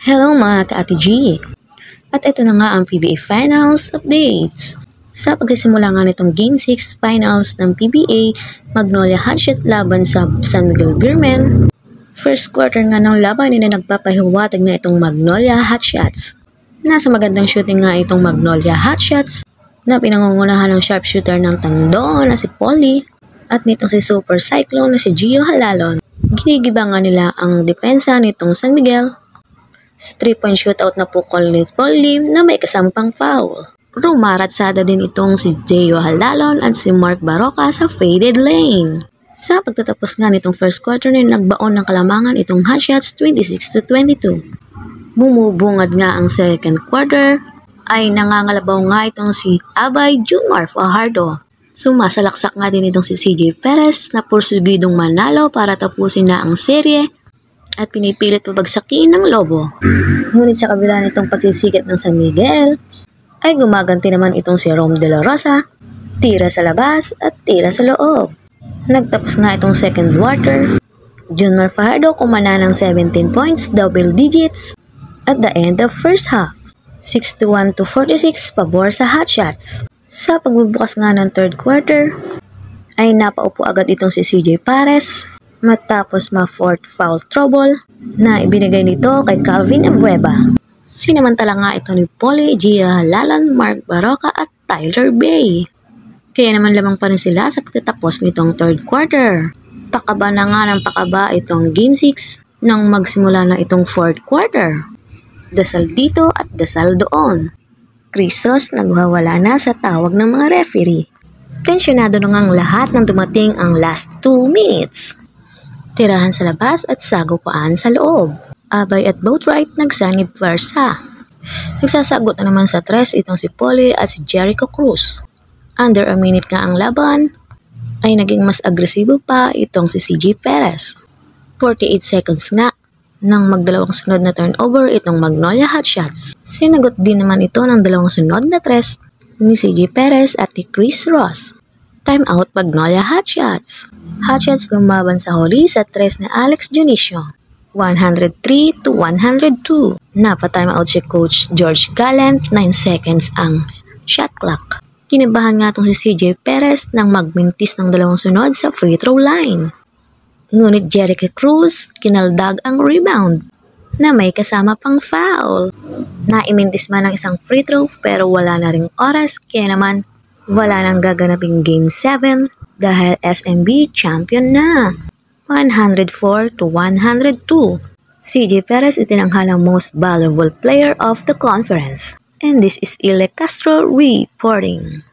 Hello mga ka-Ate G! At ito na nga ang PBA Finals Updates. Sa pagsisimula nga nitong Game 6 Finals ng PBA Magnolia Hotshot laban sa San Miguel Beermen, first quarter nga ng laban nila nagpapahiwatig na itong Magnolia Hotshots. Nasa magandang shooting nga itong Magnolia Hotshots na pinangungunahan ng sharpshooter ng Tondo na si Polly at nitong si Super Cyclone na si Gio Halalon. Ginigiba nga nila ang depensa nitong San Miguel sa 3-point shootout na pukol ni Polly na may kasampang foul. Rumaratsada din itong si Gio Halalon at si Mark Baroka sa faded lane. Sa pagtatapos nga nitong first quarter na nagbaon ng kalamangan itong Hotshots 26-22. Bumubungad nga ang second quarter ay nangangalabaw nga itong si Abay Jumar Fajardo. Sumasalaksak nga din itong si CJ Perez na pursugidong manalo para tapusin na ang serye at pinipilit pabagsakin ng Lobo. Ngunit sa kabila nitong pagsisikap ng San Miguel, ay gumaganti naman itong si Rom De La Rosa, tira sa labas at tira sa loob. Nagtapos nga itong second quarter, Junmar Fajardo kumana ng 17 points, double digits, at the end of first half. 61-46 pabor sa Hotshots. Sa pagbubukas nga ng third quarter, ay napaupo agad itong si CJ Perez matapos ma-fourth foul trouble na ibinigay nito kay Calvin Abueva. Sinamantala nga ito ni Polly, Gio Halalon, Mark Baroka at Tyler Bay. Kaya naman lamang pa rin sila sa pagtatapos nitong third quarter. Pakaba na nga ng pakaba itong Game 6 nang magsimula na itong fourth quarter. Dasal dito at dasal doon. Chris Ross nagwawala na sa tawag ng mga referee. Tensyonado na ngang lahat nang dumating ang last 2 minutes. Tirahan sa labas at sagupaan sa loob. Abay at Boatwright nagsanib pwersa. Nagsasagot na naman sa tres itong si Polly at si Jericho Cruz. Under a minute nga ang laban, ay naging mas agresibo pa itong si CJ Perez. 48 seconds nga nang magdalawang sunod na turnover itong Magnolia Hotshots. Sinagot din naman ito ng dalawang sunod na tres ni CJ Perez at ni Chris Ross. Time out Magnolia Hotshots. Hotshots lumaban sa huli sa tres ni Alex Dionisio. 103-102. Napa-time out si Coach George Gallant, 9 seconds ang shot clock. Kinabahan nga itong si CJ Perez nang magmintis ng dalawang sunod sa free throw line. Ngunit Jericho Cruz kinaldag ang rebound na may kasama pang foul. Naimintis man ang isang free throw pero wala na ring oras kaya naman wala nang gaganaping Game 7 dahil SMB champion na. 104-102. CJ Perez itinanghalang most valuable player of the conference. And this is Ile Castro reporting.